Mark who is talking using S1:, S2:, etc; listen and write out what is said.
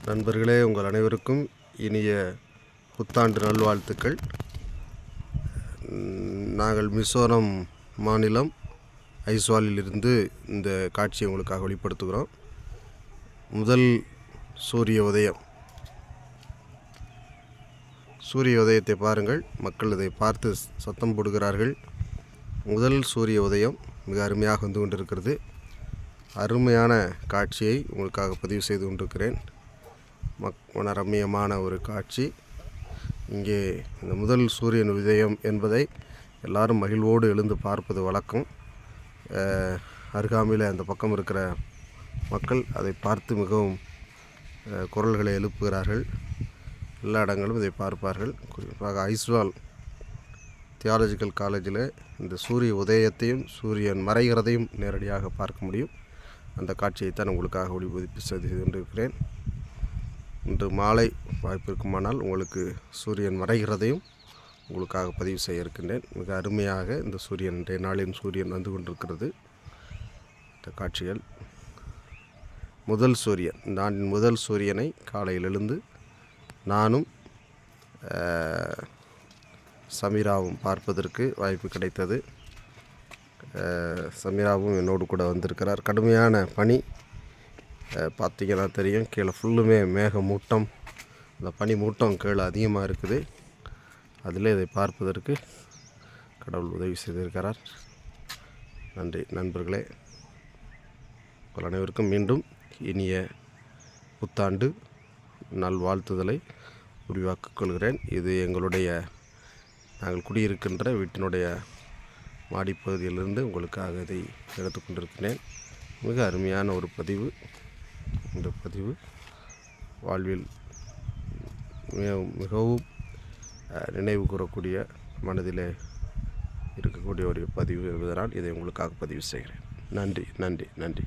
S1: நண்பர்களே, உங்கள் அனைவருக்கும் இனிய புத்தாண்டு நல்வாழ்த்துக்கள். நாங்கள் மிசோரம் மாநிலம் ஐஸ்வாலிலிருந்து இந்த காட்சியை உங்களுக்காக வெளிப்படுத்துகிறோம். முதல் சூரிய உதயம். சூரிய உதயத்தை பாருங்கள். மக்கள் இதை பார்த்து சத்தம் போடுகிறார்கள். முதல் சூரிய உதயம் மிக அருமையாக வந்து கொண்டிருக்கிறது. அருமையான காட்சியை உங்களுக்காக பதிவு செய்து கொண்டிருக்கிறேன். ரம்மியமான ஒரு காட்சி. இங்கே இந்த முதல் சூரியன் உதயம் என்பதை எல்லாரும் மகிழ்வோடு எழுந்து பார்ப்பது வழக்கம். அருகாமையில் அந்த பக்கம் இருக்கிற மக்கள் அதை பார்த்து மிகவும் குரல்களை எழுப்புகிறார்கள். எல்லா இடங்களும் இதை பார்ப்பார்கள். குறிப்பாக ஐஸ்வால் தியாலஜிக்கல் காலேஜில் இந்த சூரிய உதயத்தையும் சூரியன் மறைகிறதையும் நேரடியாக பார்க்க முடியும். அந்த காட்சியைத்தான் உங்களுக்காக ஒளிபதிப்பு செய்து கொண்டிருக்கிறேன். இன்று மாலை வாய்ப்பு இருக்குமானால் உங்களுக்கு சூரியன் மறைகிறதையும் உங்களுக்காக பதிவு செய்ய இருக்கின்றேன். மிக அருமையாக இந்த சூரியன், இன்றைய நாளின் சூரியன் வந்து கொண்டிருக்கிறது. இந்த காட்சிகள் முதல் சூரியன், நான் முதல் சூரியனை காலையில் எழுந்து நானும் சமீராவும் பார்ப்பதற்கு வாய்ப்பு கிடைத்தது. சமீராவும் என்னோடு கூட வந்திருக்கிறார். கடுமையான பனி பார்த்திங்கன்னா தெரியும். கீழே ஃபுல்லுமே மேக மூட்டம், அந்த பனி மூட்டம் கீழே அதிகமாக இருக்குது. அதில் இதை பார்ப்பதற்கு கடவுள் உதவி செய்திருக்கிறார். நன்றி நண்பர்களே. உங்கள் அனைவருக்கும் மீண்டும் இனிய புத்தாண்டு நல்வாழ்த்துதலை உருவாக்கிக் கொள்கிறேன். இது எங்களுடைய நாங்கள் குடியிருக்கின்ற வீட்டினுடைய மாடிப்பகுதியிலிருந்து உங்களுக்காக இதை எடுத்துக்கொண்டிருக்கிறேன். மிக அருமையான ஒரு பதிவு. இந்த பதிவு வாழ்வில் மிகவும் நினைவு கூறக்கூடிய, மனதிலே இருக்கக்கூடிய ஒரு பதிவு என்பதனால் இதை உங்களுக்காக பதிவு செய்கிறேன். நன்றி நன்றி நன்றி.